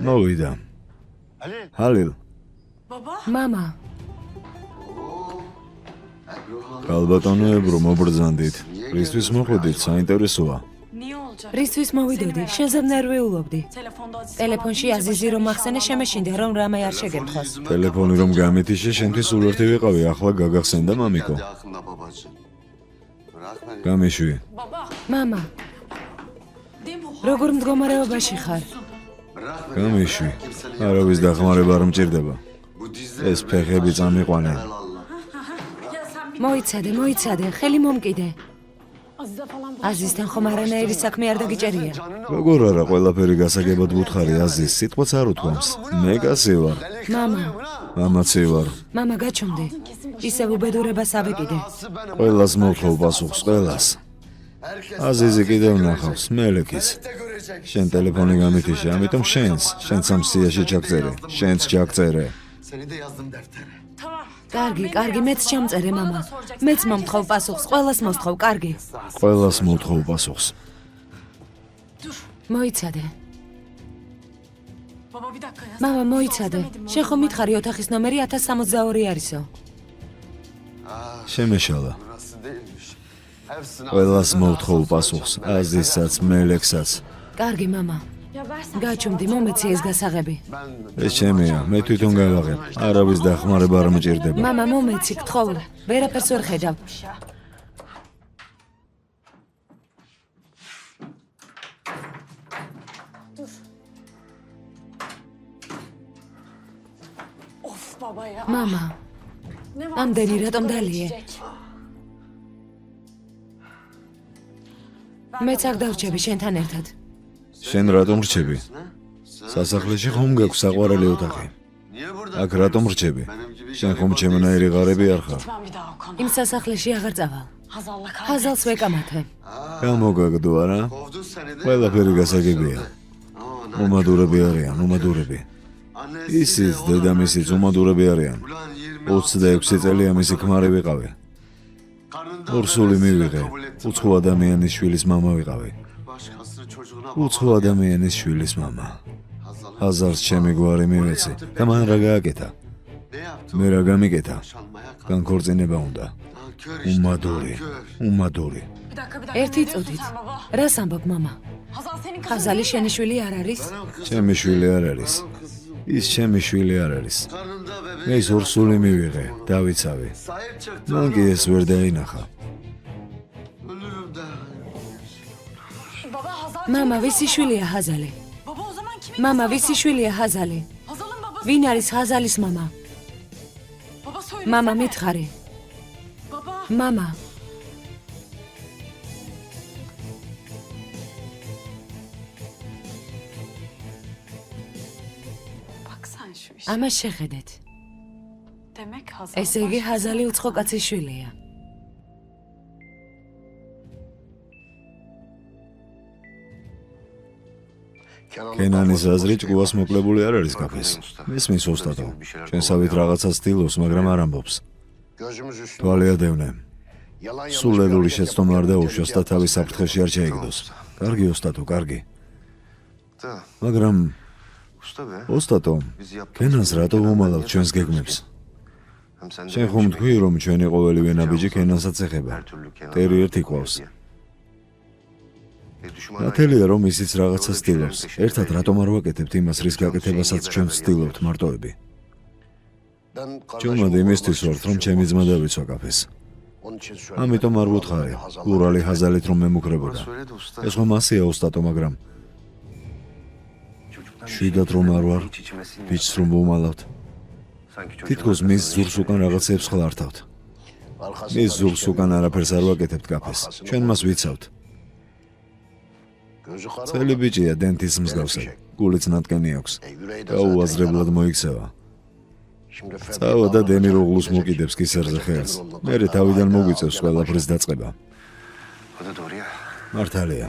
მოვიდა. ჰალილ. მამა. ალბათონო ებრო მობრძანდით. რისთვის მოხვედით, საინტერესოა. რისთვის მოვიდოდი? შენზე ნერვიულობდი. ტელეფონში აზიზი რომ ახსენე შემეშინდა რომ რამე არ შეგემთხვას. ტელეფონი რომ გამეთიშე, შენთვის ულერთი ვიყავი, ახლა გაგახსენდა მამიკო. გამიშვი. მამა. როგორ მდგომარეობაში ხარ? გამიშვი. არავის დახმარება არ მჭირდება. ეს ფეხები წამიყვანე. მოიცადე, ხელი მომკიდე. აზიზთან ხომ არანაირი საქმე არ დაგიჭერია. როგორ არა ყველაფერი გასაგებად ვუთხარი აზიზ, სიტყვაც არ უთქვამს. მე კაცი ვარ. მამა. მამაცი ვარ. მამა გაჩვენდი. ისევ უბედურებას ავეკიდე. ყველას მოთხოვ პასუხს, ყველას. აზიზი კიდევ ნახავს, მელეკის. შენ ტელეფონი გამითიშე, ამიტომ შენს ამ სიაში ჩაგწერე. შენც ჩაგწერე. კარგი, მეც ჩამწერე მამა. მეც მომთხოვ პასუხს, ყველას მოსთხოვ, კარგი. ყველას მოთხოვ პასუხს. მოიცადე. მამა, მოიცადე. შენ ხომ მითხარი ოთახის ნომერი 1062 არისო? შემეშალა. ყველას მოთხოვ პასუხს, აზიზსაც, მელექსაც. კარგი, მამა. გაჩვენდი, მომეცი ეს გასაღები. ეს ჩემია, მე თვითონ გავაღებ. არავის დახმარება არ მჭირდება. მამა, მომეცი, გთხოვ. ვერაფერს ვერ ხედავ. მამა. ამდენი რატომ დალიე? მეც არ დავრჩები შენთან ერთად. შენ რატომ რჩები? სასახლეში ხომ გაქვს საყვარელი ოთახი? აქ რატომ რჩები? შენ ხომ ჩემნაირი ღარები არ ხარ? იმ სასახლეში აღარ წავალ. ჰაზალს ვეკამათე. გამოგაგდო არა? ყველაფერი გასაგებია. უმადურები არიან, უმადურები. ისიც დედამისიც უმადურები არიან. 26 წელია მისი ქმარი ვიყავი. ორსული მივიღე. უცხო ადამიანის შვილის მამა ვიყავი. უცხო ადამიანის შვილის მამა. ჰაზარს ჩემი გვარი მივეცი და მან რა გააკეთა? მე რა გამიკეთა? განქორწინება უნდა. უმადური. ერთი წუთით. რას ამბობ მამა? ჰაზალი შენი შვილი არ არის? ჩემი შვილი არ არის. ის ჩემი შვილი არ არის. მე ის ორსული მივიღე, დავიცავი. მან კი ეს ვერ დაინახა. მამა, ვისი შვილია ჰაზალი? მამა, ვისი შვილია ჰაზალი? ვინ არის ჰაზალის მამა? მამა, მითხარი. მამა. ამას შეხედეთ. ესე იგი ჰაზალი უცხო კაცის შვილია. კენანის აზრი ჭკუას მოკლებული არ არის კაფეს. მისმის ოსტატო. ჩვენსავით რაღაცას ცდილობს, მაგრამ არ ამბობს. თვალი ადევნე. სულელური შეცდომა არ დაუშვას და თავის საფრთხეში არ შეეგდოს. კარგი ოსტატო, კარგი. მაგრამ ოსტატო, კენანს რატო უმალავთ ჩვენს გეგმებს? შენ ხომ თქვი, რომ ჩვენი ყოველი ვენაბიჯი კენანსაც ეხება. ტერი ერთი ყავს. ნათელია რომ ისიც რაღაცა ცდილობს. ერთად რატომ არ ვაკეთებთ იმას, რის გაკეთებასაც ჩვენ ვცდილობთ მარტოები? ჩვენ იმისთვის ვართ, რომ ჩემი ძმა დავიცვა კაფეს. ამიტომ არ ვუთხარი, ურალი ჰაზალით რომ მემუქრებოდა. ეს ხომ ასეა ოსტატო, მაგრამ შვიდად რომ არ ვარ, ბიჭს რომ ვუმალავთ. თითქოს მის ზურს უკან რაღაცებს ხლართავთ. მის ზურს უკან არაფერს არ ვაკეთებთ კაფეს. ჩვენ მას ვიცავთ. წელი ბიჭია დენთის მსგავსად, გულიც ნატკენი აქვს. გაუაზრებლად მოიქცევა. წავა და დენი როღლუს მოკიდებს კისერზე ხელს. მერე თავიდან მოგვიწევს ყველაფრის დაწყება. მართალია.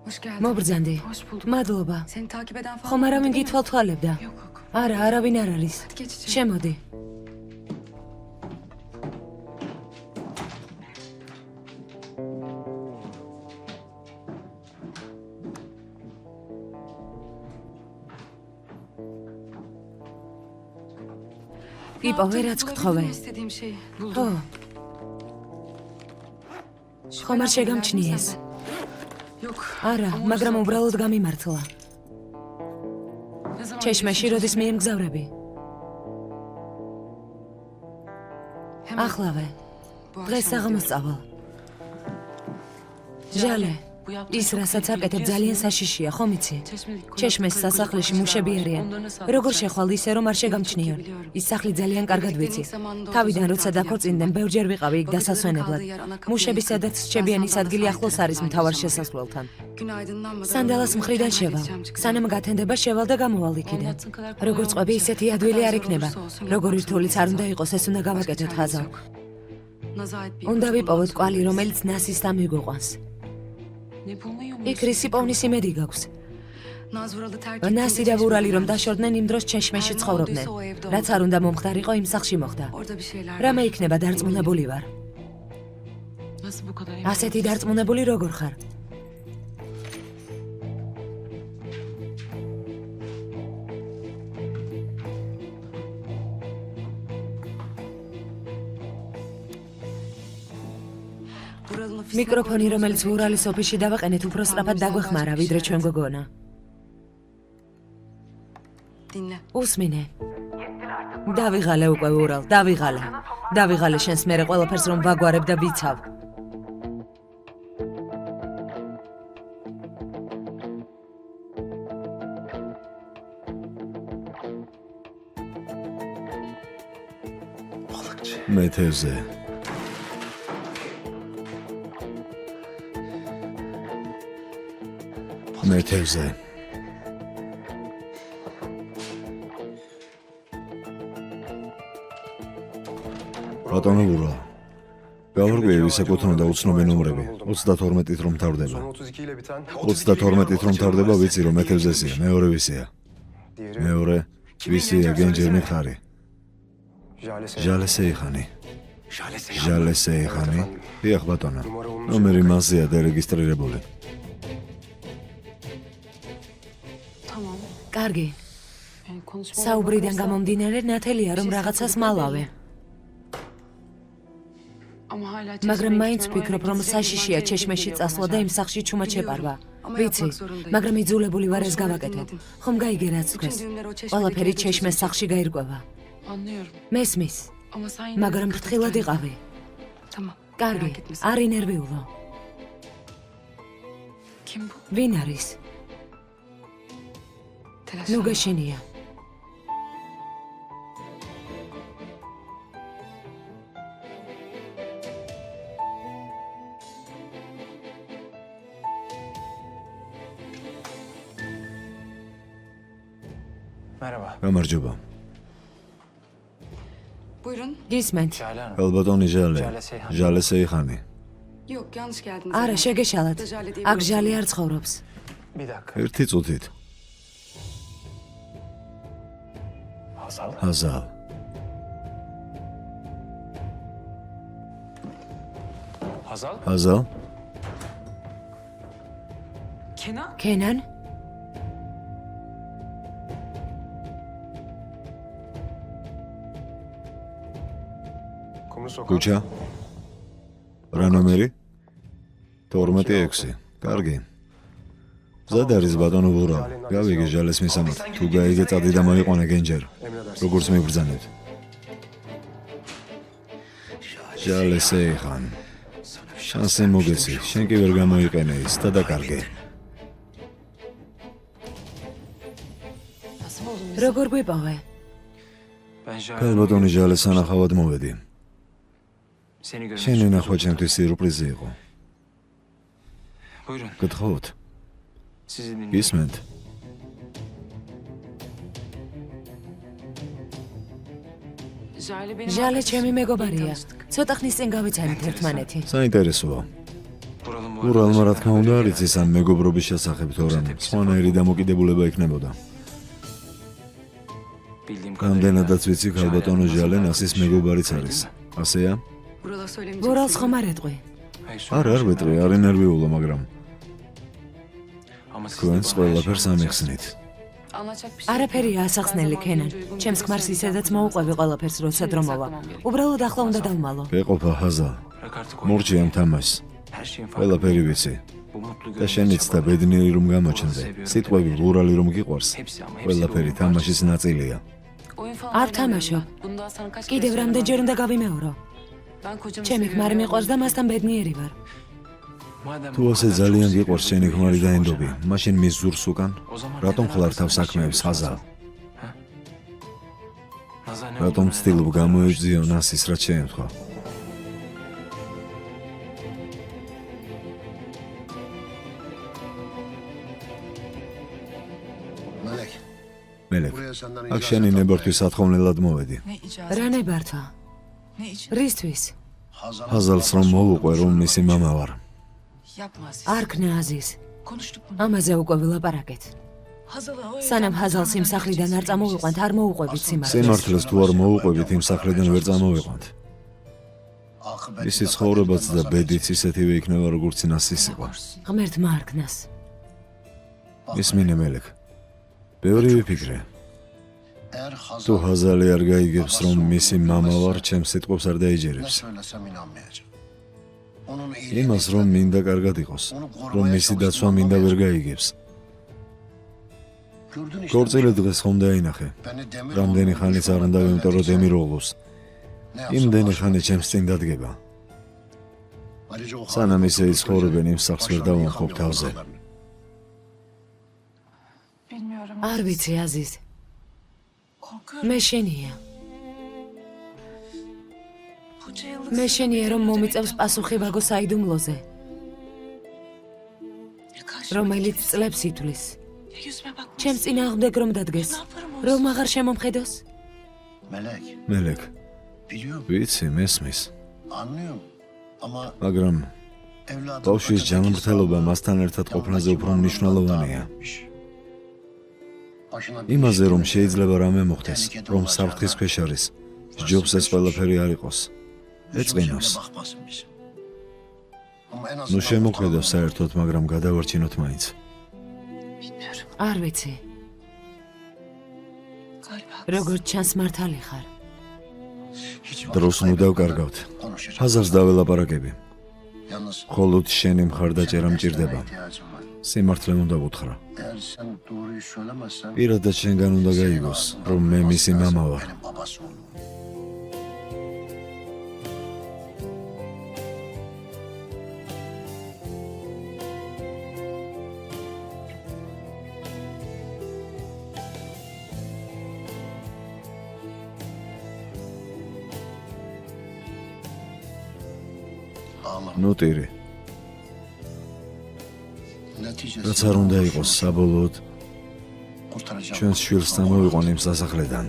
Hoş geldin. მობრძანდი. Hoş bulduk. მადლობა. Seni takip eden falan ხომ არავინ oldu mu? გითვალთვალებდა? Yok yok. არა, არავინ არ არის. Hadi geç içeri. შემოდი. იპო, ვერაც Bulabildin გთხოვე. mi istediğim şeyi? ხო, Buldum. ხომ არ შეგამჩნი ეს? Yok. არა, Ama მაგრამ ucuz უბრალოდ გამიმართლა. Ne zaman ჩეშმეში gidiyorsun? როდის მიემგზავრები? Hemen. ახლავე. Bu დღეს akşam საღამოსწავალ. ჟალე, Bu yaptığın ის çok რასაც tehlikeli, აკეთებ biliyorsun ძალიან değil mi? საშიშია, ხომ იცი? Çeşmelik ჩეშმეს kulaklı სასახლეში kulaklı მუშები var. არიან. Onların nasıl როგორ atacak? შეხვალ ისე რომ არ შეგამჩნიონ. ის სახლი ძალიან კარგად ვიცი. თავიდან როცა დაქორწინდნენ, ბევრჯერ ვიყავი იქ დასასვენებლად. მუშები სადაც რჩებიან ის ადგილი ახლოს არის მთავარ შესასვლელთან. Gün aydınlanmadan სანდალას oradan მხრიდან halledeceğim შევალ. çıkacağım. სანამ გათენდება შევალ და გამოვალ იქიდან. როგორც ყვები, ისეთი ადვილი არ იქნება. როგორი რთულიც არ უნდა იყოს, ეს უნდა გავაკეთოთ ხაზა. Naza ait bir უნდა ipucu ვიპოვოთ bulmamız კვალი, lazım. რომელიც ნასისთან მიგვიყვანს. Ne bulmuyor იქ muyuz? რისი პოვნის იმედი გაქვს? Naz Vural'ı terk ნასი ettiğinde და ვურალი რომ çeşmeden დაშორდნენ იმ დროს ჩეშმეში ცხოვრობდნენ. რაც არ უნდა მომხდარიყო იმ სახლში მოხდა. Orada bir şeyler რამე var. იქნება დარწმუნებული ვარ. Nasıl bu kadar emin ასეთი დარწმუნებული როგორ ხარ? Vural'ın ofisine მიკროფონი, koyduğumuz რომელიც bebek. ვურალის ოფისში დავაყენეთ, უფრო სწრაფად დაგვეხმარა, ვიდრე ჩვენ გოგონა. Dinle. უსმინე. დავიღალე უკვე ვურალ, დავიღალე. დავიღალე შენს მერე ყველაფერს რომ ვაგვარებ და ვიცავ. მეთევზე. მეთევზე. ბატონო ვურა. გავარკვიე ის ეკუთვნოდა უცნობი ნომრები. 32-ით რომ თავდება. Son 32 ile biten 32-ით რომ თავდება, ვიცი რომ მეთევზესია, მეორე ვისია. diğeri მეორე ვისია გენჯერ მიხარი. Jale ჟალე სეიხანი. ჟალე სეიხანი. დიახ ბატონო. ნომერი მასზეა დარეგისტრირებული. Tamam. კარგი. Yani konuşma საუბრიდან გამომდინარე ნათელია რომ რაღაცას მალავე. Ama hala მაგრამ çeşmeye მაინც gitmem, ვფიქრობ oraya რომ gidecek საშიშია olmam ჩეშმეში gerekiyor წასვლა და იმ სახლში ჩუმად შეპარვა. Ama ვიცი, yapmak zorundayım. მაგრამ იძულებული ვარ ეს Konuşmaları გავაკეთო. dinledim. ხომ გაიგე რაც Bütün თქვეს? düğümler o çeşmedeki ყველაფერი evde ჩეშმეს çözülecek. სახლში გაირკვევა. Anlıyorum. მესმის, Ama sen yine მაგრამ dikkat et ფრთხილად kendine. იყავი. Tamam. კარგი, Merak etme sen. არ ინერვიულო. Kim bu? ვინ არის? Telaş. ნუ გეშინია. Merhaba. გამარჯობა. Buyurun. გისმენთ? Jale Hanım. ალბატონი ჟალე. ჟალე სეიხანი. Yok yanlış geldiniz. არა, ama. შეგეშალათ. Ჟალე diye აქ bir ჟალი isim არ ცხოვრობს. Bir dakika. ერთი წუთით. Hazal. ჰაზალ. Hazal. ჰაზალ? Kenan? ქენან? Kumru Sokak. ქუჩა? რა ნომერი? 12-6. კარგი. მზად არის ბატონო ვურა. გავიგე ჟალეს მისამართი. თუ გაიგე წადი და მოიყვანე გენჯერ. Emredersiniz. როგორც მიბრძანეთ. ჟალე სეიხან. შანსი მოგეცი. შენ კი ვერ გამოიყენე ის და დაკარგე. Nasıl buldun bizi? როგორ გვიპოვე? Ben Jale. ქალბატონი ჟალეს ანახავად მოვედი. Seni görmek შენი için ნახვა çok ჩემთვის სიურპრიზი იყო. Buyurun. გთხოვთ. Sizi dinliyorum. გისმენთ? Jale benim ჟალე arkadaşım. ჩემი İyi მეგობარია. tanıştık. ცოტა ხნის წინ გავიცანით ერთმანეთი. საინტერესოა. ურალმა რა თქმა უნდა არ იცის ამ მეგობრობის შესახებ თორემ სხვანაირი დამოკიდებულება იქნებოდა. რამდენადაც ვიცი ქალბატონო ჟალე ნასის მეგობარიც არის. ასეა? Vural'a söylemeyeceksin. ვურალს ხომ არ ეტყვი? არ ვეტყვი, არ ენერვიულა, მაგრამ თქვენს ყველაფერს ამიხსნით. Anlatacak bir şey. არაფერია ასახსნელი ქენან. ჩემს ქმარს ისედაც მოუყვები ყველაფერს როცა დრო მოვა. უბრალოდ ახლა უნდა დავმალო. ეყოფა ხაზა. მორჩი ამ თამაშს. ყველაფერი ვიცი. და შენიც და ბედნიერი რომ გამოჩნდე. სიტყვები ურალი რომ გიყვარს. ყველაფერი თამაშის ნაწილია. არ თამაშობ. კიდევ რამდენჯერ უნდა გავიმეორო? ჩემი ქმარი მიყვარს და მასთან ბედნიერი ვარ. თუ ასე ძალიან გიყვარს შენი ქმარი და ენდობი, მაშინ მის ზურს უკან, რატომ ხლარ თავს საქმეებს ხაზა? რატომ ცდილობ გამოეჯძიო ნასის რაც შეემთხვა? მელეკ, აქ შენი ნებართვის სათხოვნელად მოვედი. Ne icazet? რა ნებართვა? Ne için? რისთვის? ხაზალს რომ მოვუყვე რომ მისი მამა ვარ. Yapma Aziz. არ ქნა აზის. Konuştuk bunu. ამაზე უკვე ვილაპარაკეთ. Hazal'a o სანამ ჰაზალს იმ სახლიდან არ წამოვიყვანთ, არ მოუყვებით სიმართლეს. სიმართლეს თუ არ მოუყვებით იმ სახლიდან ვერ წამოვიყვანთ. ისი ცხოვრებაც და ბედიც ისეთივე იქნება როგორც ნასის იყო. ღმერთმა არ ქნას. ისმინე მელეკ. ბევრი ვიფიქრე. თუ ჰაზალი არ გაიგებს რომ მისი მამა ვარ, ჩემს სიტყვებს არ დაიჯერებს. იმას რომ მინდა კარგად იყოს, რომ მისი დაცვა მინდა ვერ გაიგებს. ქორწილი დღეს ხომ დაინახე. რამდენი ხანიც არ უნდა ვიმტერო დემიროღლუს. იმდენი ხანი ჩემს წინ დადგება. სანამ ისე იცხოვრებენ იმ სახლს ვერ დავამხობ თავზე. bilmiyorum. არ ვიცი აზიზ. Korkuyorum. მე შენია. Bunca yıllık მე sır შენია რომ benim მომიწევს demekten პასუხი ვაგო საიდუმლოზე, Ya karşıma რომელიც geçerse, წლებს ითვლის. ya yüzüme bakmaz. ჩემს წინააღმდეგ რომ დადგეს, რომ აღარ შემომხედოს. მელეკ, ვიცი, მესმის, Anlıyorum ama მაგრამ evladım ბავშვის ჯანმრთელობა მასთან ერთად ყოფნაზე უფრო მნიშვნელოვანია. იმაზე რომ შეიძლება რამე მოხდეს, რომ საფრთხის ქვეშ არის, სჯობს ეს ყველაფერი არ იყოს. ეწყინოს. ნუ შემოხედო საერთოდ, მაგრამ გადავარჩინოთ მაინც. Bilmiyorum. არ ვიცი, Galiba როგორც ჩანს მართალი ხარ. დროს ნუ დავკარგავთ. ჰაზარს დაველაპარაკები. Yalnız მხოლოდ შენი მხარდაჭერა მჭირდება. ihtiyacım var. სიმართლე უნდა ვუთხრა. Eğer sen doğruyu söylemezsen პირადად შენგან უნდა გაიგოს, რომ მე მისი მამა ვარ. benim babası oldum. Ama ნუ ტირი, neticesi რაც არ უნდა იყოს საბოლოოდ kurtaracağım. ჩვენს შვილს დამოვიყვან იმ სასახლედან.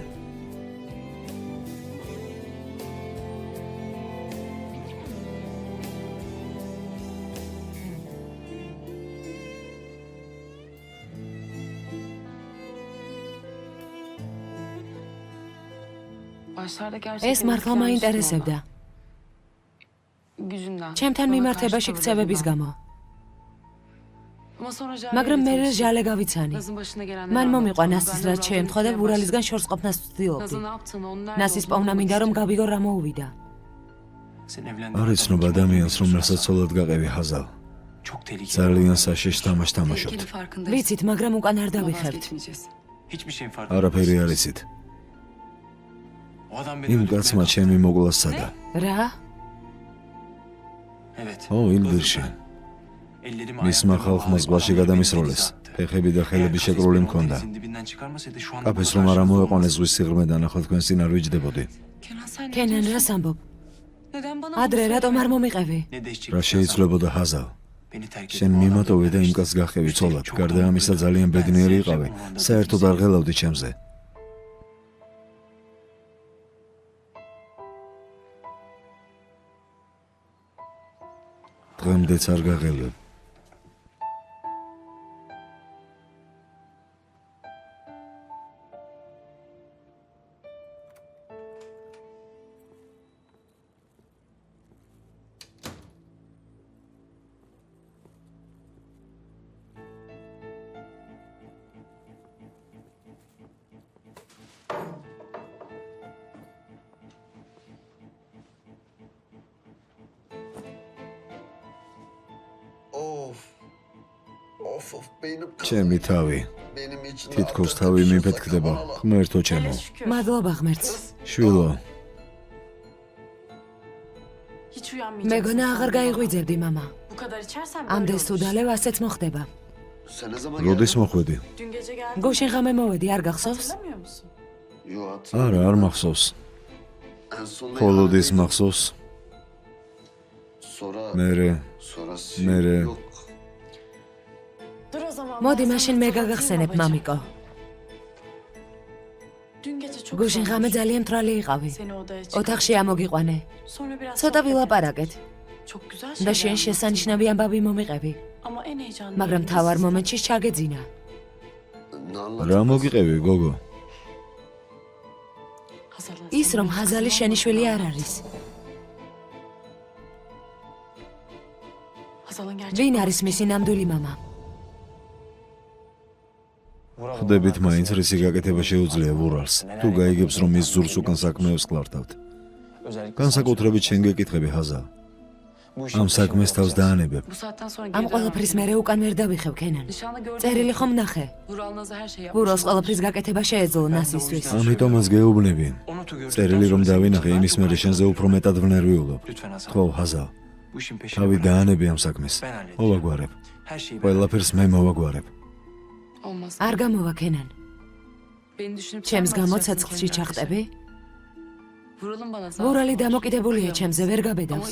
başlarda gerçekten ეს მართლა მაინტერესებდა. Yüzünden. ჩემთან Bana მიმართებაში karşı ქცევების tavırlarından. გამო. Ama sonra მაგრამ მე Jale'yle ჟალე გავიცანი. Naz'ın başına gelenleri მან მომიყვა anlattı. ნასის Ben de რაც შეემთხვა და öğrendim. ვურალისგან შორს ყოფნას ვცდილობდი. Naz'ın ne yaptığını, onun nerede ნასის olduğunu პოვნა bulmak მინდა რომ istiyorum. გავიგო რა მოუვიდა. არ იცნობ ადამიანს რომ რასაცოლად გაყევი ჰაზალ. Çok tehlikeli. ძალიან საშიშ თამაშ თამაშობთ. Tehlikeli farkındayız. ვიცით, მაგრამ უკან არ Ama დავიხებთ. vazgeçmeyeceğiz. Hiçbir şeyin farkında. არაფერი არ იცით. O adam beni იმ öldürmeye კაცმა kalktı. ჩემი მოკლა სადა. რა? Evet. ო, ინგლისში. Ellerimi მისმა ayaklarımı ხალხმა bağlayıp ზღვაში adamı გადამისროლეს. denize attı. ფეხები და Eğer ხელები kafes შეკრული beni o მქონდა. denizin dibinden çıkarmasaydı şu anda კაფეს bu რომ არ karşımda ამოეყონეს olmazdı. ზღვის სიღრმედან, ახლა თქვენს წინ არ ვიჯდებოდი. Kenan sen ne ქენან diyorsun? რას ამბობ? Neden bana ადრე bunu რატომ არ söylemedin? მომიყევი? Ne değişecek? რა შეიძლებოდა ჰაზალ? Beni terk edip შენ o მიმატოვე და adamı იმ კაცს გაყევი Üstelik ცოლად. çok გარდა adam ამისა öldürdü. ძალიან Ben ბედნიერი seni იყავი. შემოვანდა საერთოდ და არ ღელავდი ჩემზე. დღემდეც არ გაღელვებ. ჩემი თავი თითქოს თავი მიფეთქდება. ღმერთო ჩემო, მადლობა ღმერთს. შვილო, მეგონა აღარ გაიღვიძებდი მამა. ამდენ თუ დალევ ასეც მოხდება. როდის მოხვედი? გუშინ ღამე მოვედი, არ გახსოვს? არა, არ მახსოვს. ხოლოდის მახსოვს. მერე მოდი მაშინ მე გაგახსენებ, მამიკო. გუშინ ღამე ძალიან მთვრალი იყავი. ოთახში ამოგიყვანე. ცოტა ვილაპარაკეთ. და შენ შესანიშნავი ამბავი მომიყევი. მაგრამ თავარ მომენტში ჩაგეძინა. რა მოგიყევი, გოგო? ის რომ ჰაზალი შენი შვილი არ არის. ვინ არის მისი ნამდვილი მამა? ხდებით მაინც რისი გაკეთება შეუძლია ვურალს. თუ გაიგებს რომ ის ზურს უკან საქმეებს კლავთავთ. განსაკუთრებით შენ გეკითხები ჰაზალ. ამ საქმეს თავს დაანებებ. ამ ყველაფრის მერე უკან ვერ დავიხევ, ქენან. წერილი ხომ ნახე? ვურალს ყველაფრის გაკეთება შეეძლო ნასისთვის. ამიტომაც გეუბნები. წერილი რომ დავინახე, იმის მერე შენზე უფრო მეტად ვნერვიულობ. ხო, ჰაზალ, თავი დაანები ამ საქმეს. მოვაგვარებ. ყველაფერს მე მოვაგვარებ. არ გამოვა, ქენან. ჩემს გამო ცეცხლში ჩახტები? ვურალი დამოკიდებულია ჩემზე, ვერ გაბედავს.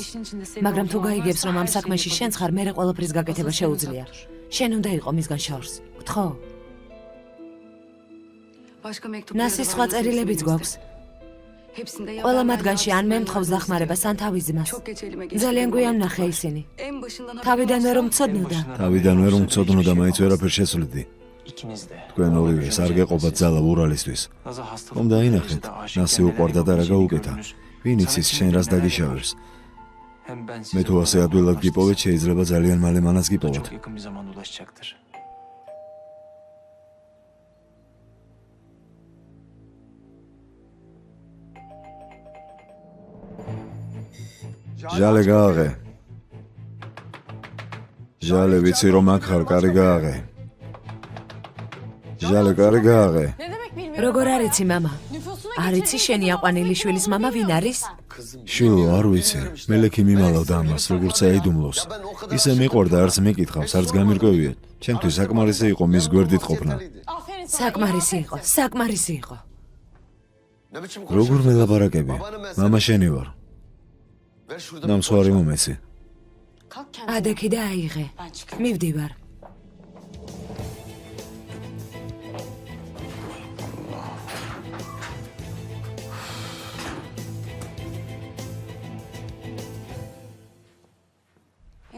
მაგრამ თუ გაიგებს რომ ამ საქმეში შენც ხარ, მერე ყველაფრის გაკეთება შეუძლია. შენ უნდა იყო მისგან შორს. გთხოვ. ნასის სხვა წერილებიც გვაქვს. ყველა მათგანში ან მე მთხოვს დახმარებას, ან თავის ძმას. ძალიან გვიან ნახე ისინი. თავიდანვე რომ მცოდნოდა. თავიდანვე რომ მცოდნოდა, მაინც ვერაფერ შეცვლიდი. თქვენ ორივეს არ გეყოფათ ძალა ვურალისთვის. ხომ დაინახეთ, ნასი უყვარდა და რა გაუკეთა. ვინ იცის შენ რას დაგიშავებს? მე თუ ასე ადვილად გიპოვეთ, შეიძლება ძალიან მალე მანაც გიპოვოთ. ჟალე გააღე. ჟალე ვიცი რომ აქ ხარ, კარი გააღე. ჟალე, კარი გააღე. როგორ არიცი, მამა? არიცი შენი აყვანილი შვილის მამა ვინ არის? შვილო, არ ვიცი. მელექი მიმალავდა ამას, როგორც აიდუმლოს. ისე მიყვარდა, არც მეკითხავს, არც გამირკვევიათ. ჩემთვის საკმარისი იყო მის გვერდით ყოფნა. საკმარისი იყო, საკმარისი იყო. როგორ მელაპარაკები? მამა შენი ვარ. ნამსვარი მომეცი. ადექი და აიღე. მივდივარ.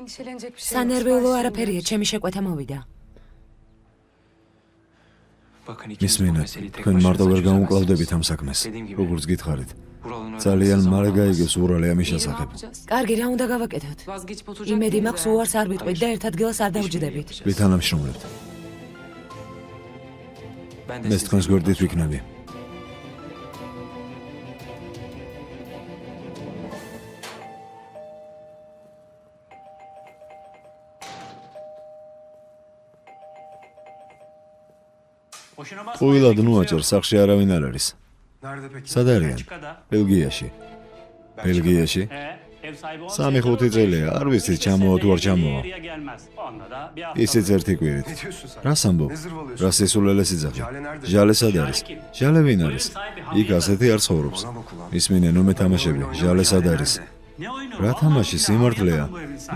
სანერვიულო არაფერია, ჩემი შეკვეთა მოვიდა. მისმინეთ, თქვენ მარტო ვერ გამოკლავდებით ამ საქმეს. როგორც გითხარით. ძალიან მალე გაიგებს ვურალი ამის შესახებ. კარგი, რა უნდა გავაკეთოთ? იმედი მაქვს უარს არ ვიტყვით და ერთ ადგილას არ დავჯდებით. ვითანამშრომლებთ. მე თქვენს გვერდით ვიქნები. ყვილად ნუაჭერ, სახლში არავინ არ არის. სად არიან? ბელგიაში. ბელგიაში? 3-5 წელია, არ ვიცი ჩამოვა თუ არ ჩამოვა. ისიც ერთი კვირით. რას ამბობ? რა სისულელეს იძახი? ჟალე სად არის? ჟალე ვინ არის? იქ ასეთი არ ცხოვრობს. ისმინე, ნუ მეთამაშები, ჟალე სად არის? რა თამაში, სიმართლეა?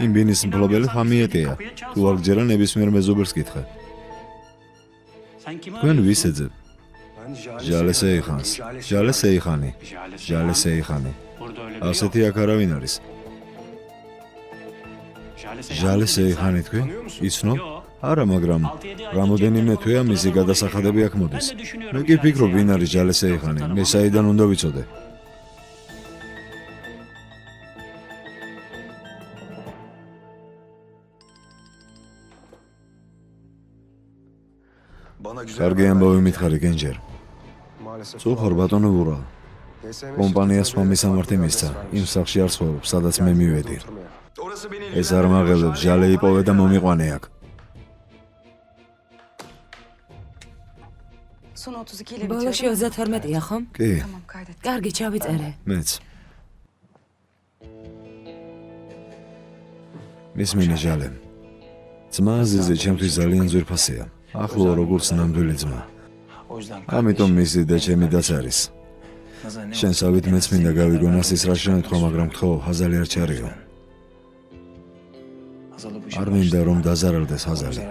იმ ბინის მფლობელი ხამიეტია. თუ არ გჯერა ნებისმიერ მეზობელს კითხე. თქვენ ვის ეძებ? ჟალე სეიხანს. ჟალე სეიხანი. ჟალე სეიხანი. ასეთი აქ არავინ არის. ჟალე სეიხანი თქვი? იცნობ? არა, მაგრამ რამოდენიმე თვეა მისი გადასახადები აქ მოდის. მე კი ვფიქრობ, ვინ არის ჟალე სეიხანი, მე საიდან უნდა ვიცოდე. კარგი ამბავი მითხარი, გენჯერ. წუხარ ბატონო ვურა. კომპანია სხვა მისამართი მისცა, იმ სახლში არ ცხოვრობ, სადაც მე მივედი. ეს არ მაღელებს, ჟალე იპოვე და მომიყვანე აქ. ბოლოში 32-ია, ხომ? კი, კარგი, ჩავიწერე. მეც. მისმინე ჟალე. ძმა აზიზე ჩემთვის ძალიან ძვირფასია. ახლოა როგორც ნამდვილი ძმა. ამიტომ მისი და ჩემი დაც არის. შენსავით მეც მინდა გავიგონას ის რა შენეთქვა, მაგრამ გთხოვ, ჰაზალი არ ჩარიო. არ მინდა რომ დაზარალდეს ჰაზალი.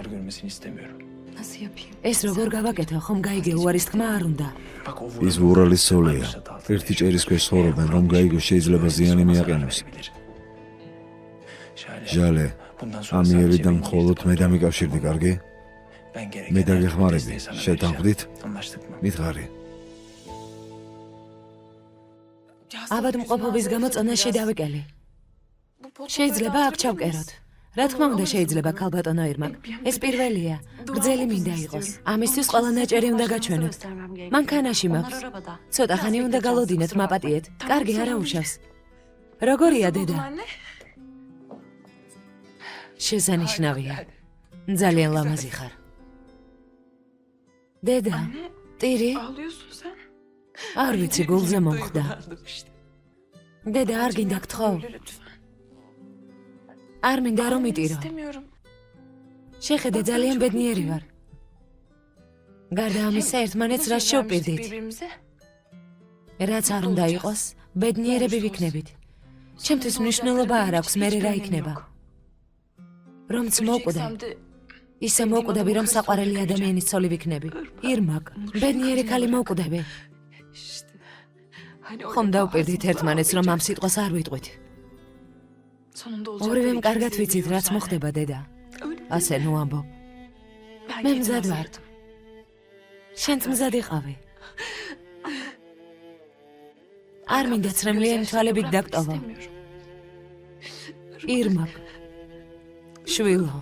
ეს როგორ გავაკეთო, ხომ გაიგე, უარის თქმა არ უნდა. ის ვურალის სოლია. ერთი ჭერის ქვეშ ცხოვრობენ, რომ გაიგო შეიძლება ზიანი მიაყენოს. ჟალე, ამიერიდან მხოლოდ მე დამიკავშირდი, კარგი? მე დაგეხმარები, შეთანხმდით? მითხარი. ავადმყოფობის გამო წონაში დავიკელი. შეიძლება აქ ჩავკეროთ. რა თქმა უნდა შეიძლება, ქალბატონო ირმაკ. ეს პირველია. გრძელი მინდა იყოს. ამისთვის ყველა ნაჭერი უნდა გაჩვენოთ. მანქანაში მაქვს. ცოტა ხანი უნდა galodinოთ, მაპატიეთ. კარგი, არა უშავს. როგორია დედა? შესანიშნავია. ძალიან ლამაზი ხარ. დედა, ტირი? არ ვიცი, გულზე მომხდა. დედა, არ გინდა გთხოვ? არ მინდა რომ იტირო. შეხედე, ძალიან ბედნიერი ვარ. გარდა ამისა, ერთმანეთს რა შევპირდით. რაც არ უნდა იყოს, ბედნიერები ვიქნებით. ჩემთვის მნიშვნელობა არ აქვს, მერე რა იქნება. რომც მოკვდე, ისე მოკვდები, რომ საყვარელი ადამიანის ცოლი ვიქნები. ირმაკ, ბედნიერი ქალი მოკვდები. ხომ დავპირდით ერთმანეთს, რომ ამ სიტყვას არ ვიტყვით. ორივემ კარგად ვიცით, რაც მოხდება, დედა. ასე ნუ ამბობ. მე მზად ვარ. შენც მზად იყავი. არ მინდა ცრემლიანი თვალებით დაგტოვო. ირმაკ, შვილო.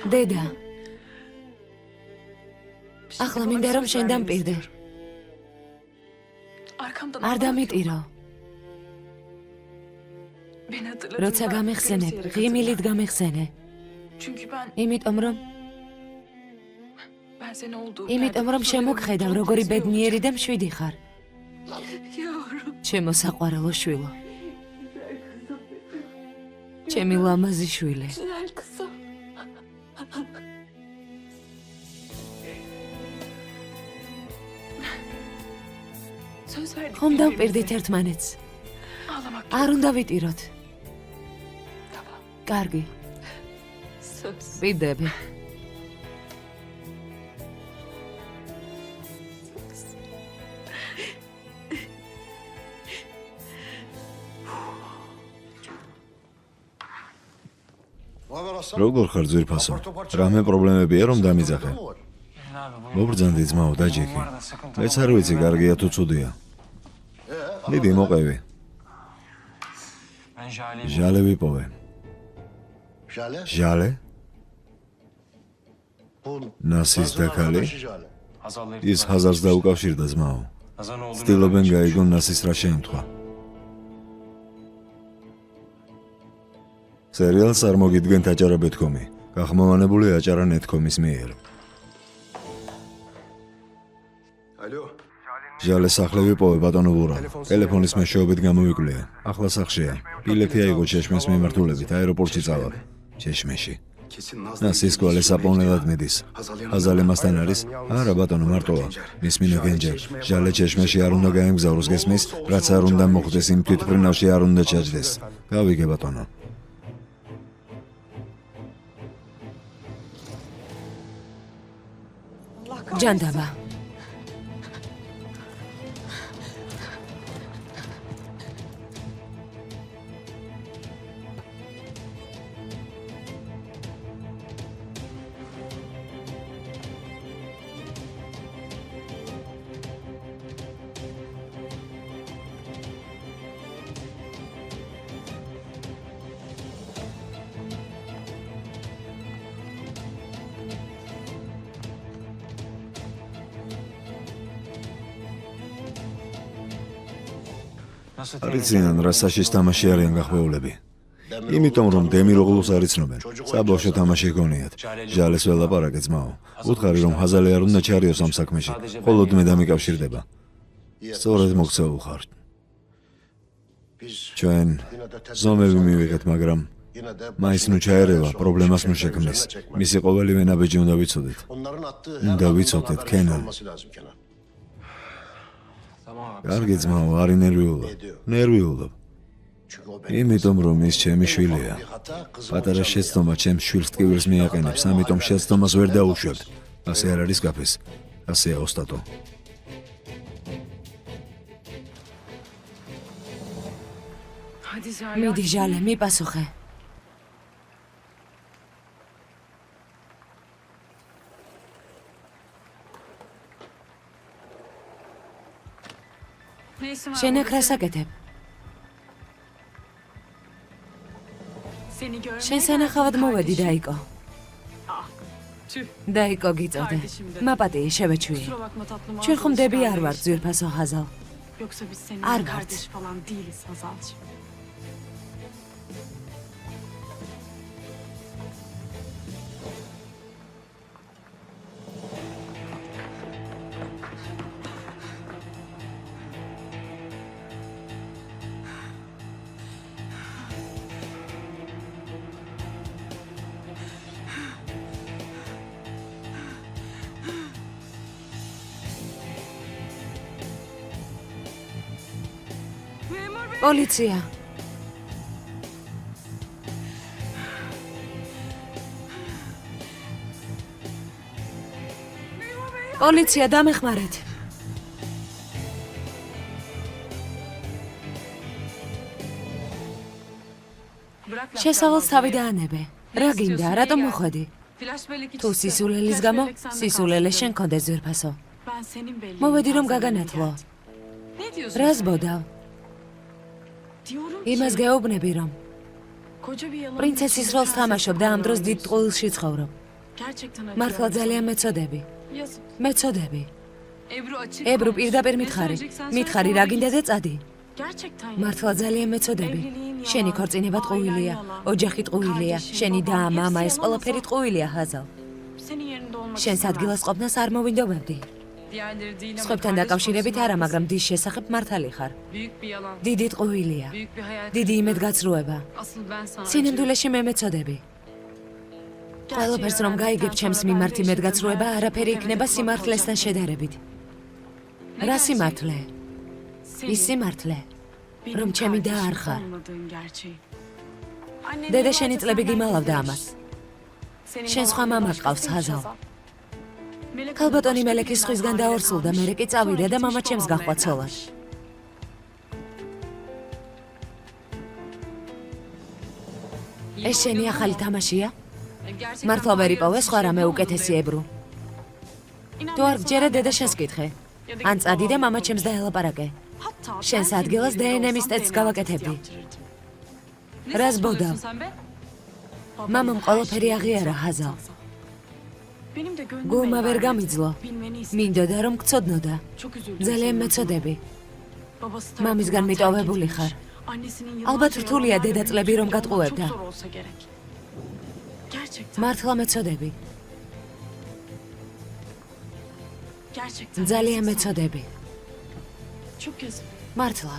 დედა, ახლა მინდა რომ შენ დამპირდე. არ დამიტირო. როცა გამეხსენებ, ღიმილით გამეხსენე. იმიტომ რომ შემოგხედავ, როგორი ბედნიერი და მშვიდი ხარ. ჩემო საყვარელო შვილო. ჩემი ლამაზი შვილი. ხომ დავპირდით ერთმანეთს? არ უნდა ვიტიროთ. კარგი. ვიდები. როგორ ხარ ძვირფასო? რამე პრობლემებია რომ დამიძახე? მობრძანდი ძმაო, დაჯექი. მეც არ ვიცი, კარგია თუ ცუდია. მიდი მოყევი. ჟალე ვიპოვე. ჟალე? ნასის დაქალი? ის ჰაზარს დაუკავშირდა ძმაო. ცდილობენ გაიგონ ნასის რა შეემთხვა. სერიალს არ მოგიდგენთ აჭარა ბეთქომი. გახმოვანებული აჭარა ნეთქომის მიერ. ჟალე სახლი ვიპოვე, ბატონო ვურა. ტელეფონის მეშვეობით გამოვიკვლიე. ახლა სახლშია. ბილეთი აიღო ჩეშმეს მიმართულებით, აეროპორტში წავალ. ჩეშმეში. ნასის კვალე საპოვნელად მიდის. ჰაზალი მასთან არის? არა ბატონო, მარტოა. მისმინე გენჯერ. ჟალე ჩეშმეში არ უნდა გაემგზავროს, გესმის? რაც არ უნდა მოხდეს, იმ თვითმფრინავში არ უნდა ჩაჯდეს. გავიგე ბატონო. ჯანდაბა. არიციან რა საშის თამაში არიან გახვეულები. იმიტომ რომ დემიროღლუს არ იცნობენ. საბავშვო თამაში გონიათ. ჟალეს ველაპარაკე ძმაო. უთხარი რომ ხაზალე არ უნდა ჩარიოს ამ საქმეში. მხოლოდ მე დამიკავშირდება. სწორედ მოგწეულ ხარ. ჩვენ ზომები მივიღეთ, მაგრამ მაინც ნუ ჩაერევა, პრობლემას ნუ შექმნის. მისი ყოველივე ნაბიჯი უნდა ვიცოდეთ. უნდა ვიცოდეთ, კენან. კარგი ძმაო, არ ინერვიულობ. ნერვიულობ. იმიტომ რომ ის ჩემი შვილია. პატარა შეცდომა ჩემს შვილს ტკივილს მიაყენებს, ამიტომ შეცდომას ვერ დაუშვებთ. ასე არ არის გაფეს. ასეა ოსტატო. მიდი ჟალე, მიპასუხე. შენ აქ რას აკეთებ? შენ სანახავად მოვედი, დაიკო. დაიკო გიწოდე. მაპატიი, შევეჩვიე. ჩვენ ხომ დები არ ვართ, ძვირფასო ხაზალ. არ ვართ. პოლიცია. პოლიცია, დამეხმარეთ. შესავალს თავი დაანებე. რა გინდა, რატომ მოხვედი? თუ სისულელის გამო, სისულელე შენ კონდეს ძვირფასო. მოვედი რომ გაგანათლო. რას ბოდავ? იმას გეუბნები რომ პრინცესის როლს თამაშობ და ამ დროს დიდ ტყუილში ცხოვრობ. მართლა ძალიან მეწოდები. მეწოდები. ებრუ პირდაპირ მითხარი რა გინდა და წადი. მართლა ძალიან მეწოდები. შენი ქორწინება ტყუილია, ოჯახი ტყუილია, შენი და მამა ეს ყველაფერი ტყუილია ხაზალ. შენს ადგილას ყოფნას არ მოვინდობებდი. სხვებთან დაკავშირებით არა, მაგრამ დის შესახებ მართალი ხარ. დიდი ტყუილია. დიდი იმედგაცრუება. სინამდვილეში მე მეწოდები. ყველაფერს რომ გაიგებ ჩემს მიმართ იმედგაცრუება, არაფერი იქნება სიმართლესთან შედარებით. რა სიმართლე? ის სიმართლე, რომ ჩემი და არ ხარ. დედა შენი წლები გიმალავდა ამას. შენ სხვა მამა გყავს ხაზალ. ქალბატონი მელექის სხვისგან დაორსულდა, მერე კი წავიდა და მამა ჩემს გაჰყვა ცოლად. ეს შენი ახალი თამაშია? მართლა ვერ იპოვე სხვა რამე უკეთესი ებრუ? თუ არ გჯერა, დედა შენს კითხე. ან წადი და მამა ჩემს დაელაპარაკე. შენს ადგილას დნმ-ის ტესტს გავაკეთებდი. რას ბოდავ? მამამ ყველაფერი აღიარა ხაზალ. გულმა ვერ გამიძლო. მინდოდა რომ გწოდნოდა. ძალიან მეწოდები. მამისგან მიტოვებული ხარ. ალბათ რთულია დედა წლები რომ გატყუებდა. მართლა მეწოდები. ძალიან მეწოდები. მართლა.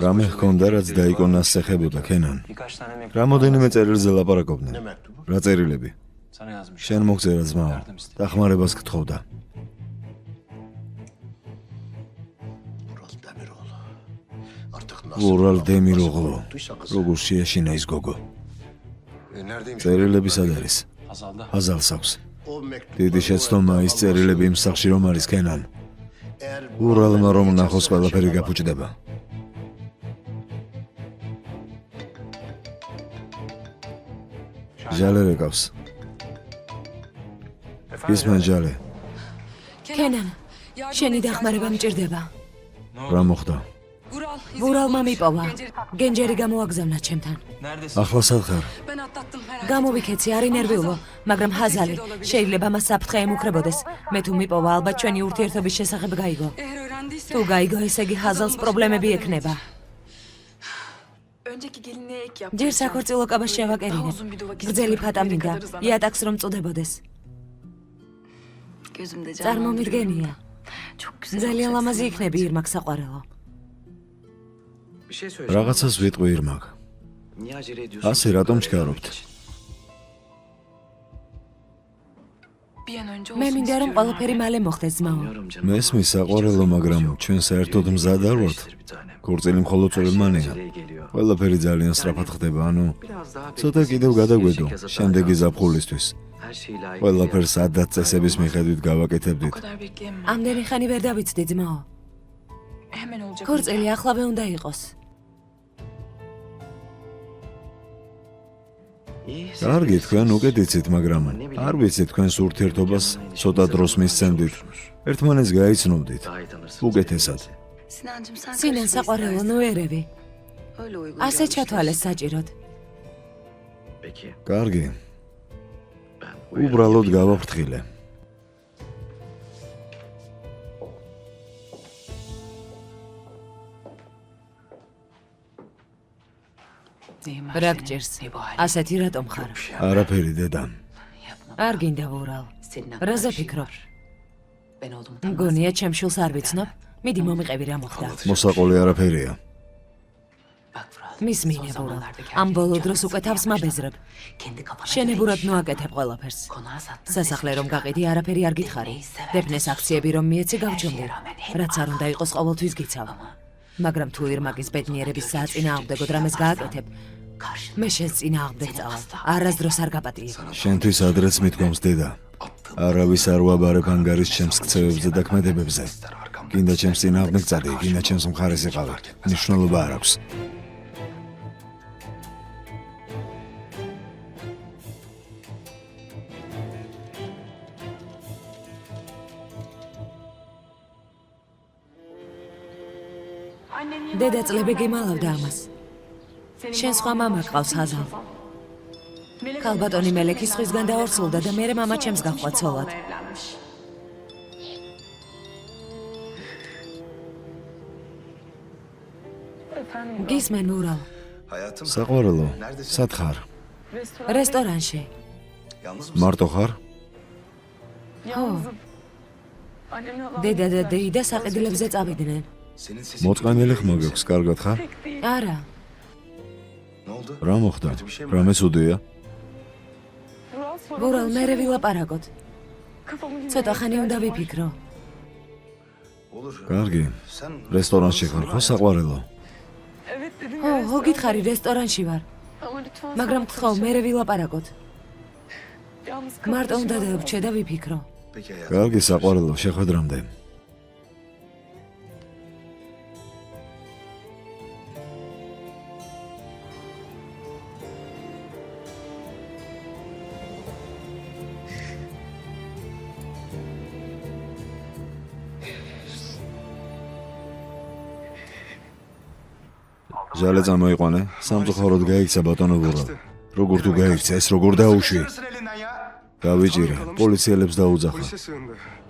რამე ჰქონდა, რაც დაიკონას ეხებოდა, კენან. რამოდენიმე წერილზე ლაპარაკობდნენ. რა წერილები? შენ მოგწერა ძმაო, დახმარებას გთხოვდა. ურალ დემიროღლუ. როგორ შეაშინა ის გოგო? წერილები სად არის? ხაზალს აქვს. დიდი შეცდომა ის წერილები იმ სახში რომ არის, კენან. ურალმა რომ ნახოს ყველაფერი გაფუჭდება. ჟალე რეკავს. გისმენ ჟალე, კენან, შენი დახმარება მჭირდება. რა მოხდა? ვურალმა მიპოვა. გენჯერი გამოაგზავნა ჩემთან. Neredesin? ახლა სად ხარ? გამოვიქეცი, არ ინერვიულო, მაგრამ ჰაზალი, შეიძლება მას საფრთხე ემუქრებოდეს. მე თუ მიპოვა, ალბათ ჩვენი ურთიერთობის შესახებ გაიგო. თუ გაიგო, ესე იგი ჰაზალს პრობლემები ექნება. ჯერ საქორწილო კაბას შევაკერინებ. გრძელი ფატა მინდა, იატაკს რომ წუდებოდეს. წარმომიდგენია. ძალიან ლამაზი იქნები ირმაკ საყვარელო. რაღაცას ვიტყვი ირმაკ. ასე რატომ ჩქარობთ? მე მინდა რომ ყველაფერი მალე მოხდეს ძმაო. მესმის საყვარელო, მაგრამ ჩვენ საერთოდ მზად არ ვართ. ქორწილი მხოლოდ წვრილმანია. ყველაფერი ძალიან სწრაფად ხდება, ანუ ცოტა კიდევ გადაგვედო შემდეგი ზაფხულისთვის. ყველაფერს სადაც წესების მიხედვით გავაკეთებდით. ამდენი ხანი ვერ დავიცდი ძმაო. ქორწილი ახლავე უნდა იყოს. კარგი, თქვენ უკეთ იცით, მაგრამ არ ვიცით თქვენს ურთიერთობას ცოტა დროს მისცემდით. ერთმანეთს გაიცნობდით. უკეთესად. სინან საყვარელო, ნუ ერევი. ასე ჩათვალეს საჭიროდ. კარგი. უბრალოდ გავაფრთხილე. რა გჭირს? ასეთი რატომ ხარ? არაფერი, დედა. არ გინდა ვურალ. რაზე ფიქრობ? მგონია ჩემ შულს არ ვიცნობ? მიდი მომიყევი რა მოხდა. მოსაყოლი არაფერია. მის მინე ვურალ. ამ ბოლო დროს უკვე თავს მაბეზრებ. შენებურად ნოაკეთებ ყველაფერს. სასახლე რომ გაყიდი, არაფერი არ გითხარი. დეფნეს აქციები რომ მიეცი გავჩომდი. რაც არ უნდა იყოს ყოველთვის გიცავ. მაგრამ თუ ირმაკის ბედნიერების საწინააღმდეგოდ რამეს გააკეთებ, მე შენს წინააღმდეგ წავალ. არასდროს არ გაპატიებ. შენთვის ადრეც მithქვამს, დედა. არავის არ ვაბარებ ანგარის ჩემს ქცევებზე და ქმედებებზე. გინდა ჩემს წინააღმდეგ წადი, გინდა ჩემს მხარეს იყავი. მნიშვნელობა არ აქვს. დედა წლები გიმალავდა ამას. შენ სხვა მამა გყავს ჰაზალ. ქალბატონი მელექი სხვისგან დაორსულდა და მერე მამა ჩემს გაჰყვა ცოლად. გისმენ ვურალ, საყვარელო, სად ხარ? რესტორანში. მარტო ხარ? ხო. დედა და დეიდა საყიდლებზე წავიდნენ. მოწყენილი ხმა გაქვს, კარგად ხარ? არა. რა მოხდა? რამე ცუდია? ვურალ, მერე ვილაპარაკოთ. ცოტა ხანი უნდა ვიფიქრო. კარგი. რესტორანში ხარ, ხო საყვარელო? ხო, გითხარი, რესტორანში ვარ. მაგრამ გთხოვ, მერე ვილაპარაკოთ. მარტო უნდა დავრჩე და ვიფიქრო. კარგი საყვარელო, შეხვედრამდე. ჟალე წამოიყვანე, სამწუხაროდ გაიქცა ბატონო ვურალ. როგორ თუ გაიქცა, ეს როგორ დაუშვი? გავიჭირე, პოლიციელებს დაუძახა.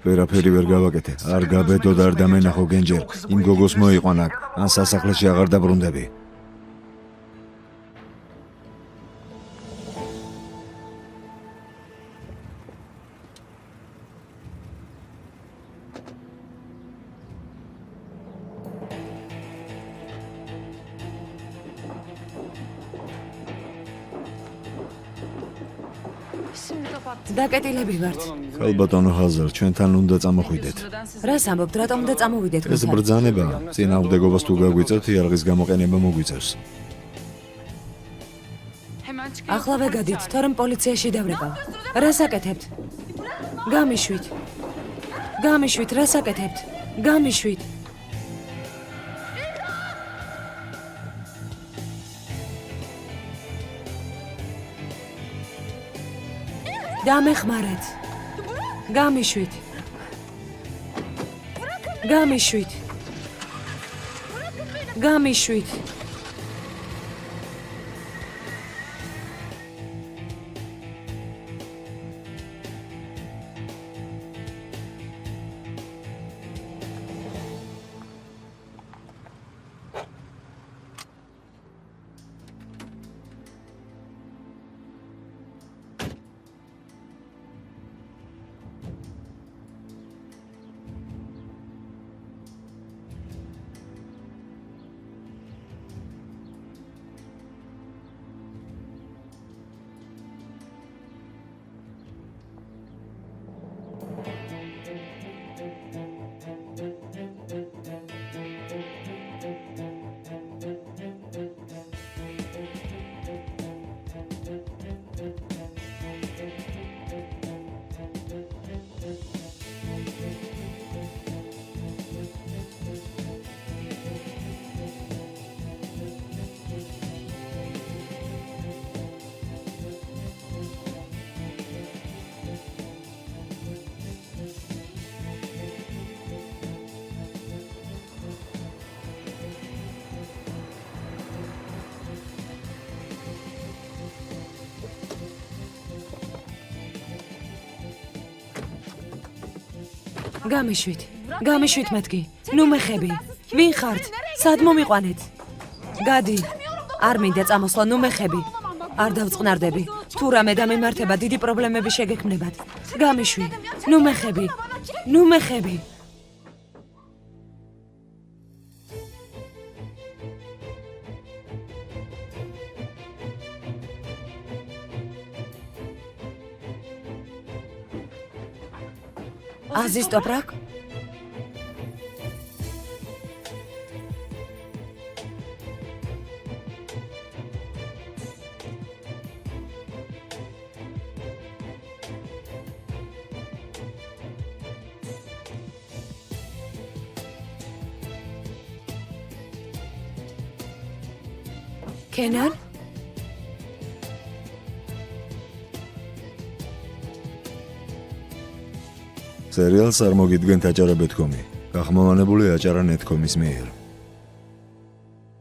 ვერაფერი ვერ გავაკეთე, არ გაბედო და არ დამენახო გენჯერ. იმ გოგოს მოიყვანა, ან სასახლეში აღარ დაბრუნდები. დაკეტილები ვართ. ქალბატონო ჰაზარ, ჩვენთან უნდა წამოხვიდეთ. რას ამბობთ, რატომ უნდა წამოვიდეთ ეს თქვენ? ბრძანებაა. წინააღმდეგობას თუ გაგვიწევთ, იარაღის გამოყენება მოგვიწევს. ახლავე გადით, თორემ პოლიციაში დავრეკავ. რას აკეთებთ? გამიშვით. გამიშვით, რას აკეთებთ? გამიშვით. დამეხმარეთ. გამიშვით. გამიშვით. გამიშვით. გამიშვით. გამიშვით მეთქი. ნუ მეხები. ვინ ხართ? სად მომიყვანეთ? გადი. არ მინდა წამოსვლა, ნუ მეხები. არ დავწყნარდები. თუ რამე დამემართება, დიდი პრობლემები შეგექმნებათ. გამიშვი. ნუ მეხები. ნუ მეხები. აზის ტოპრაკ? კენან? სერიალს არ მოგიდგენთ აჭარა.com-ი. გახმოვანებული აჭარა.net.com-ის მიერ.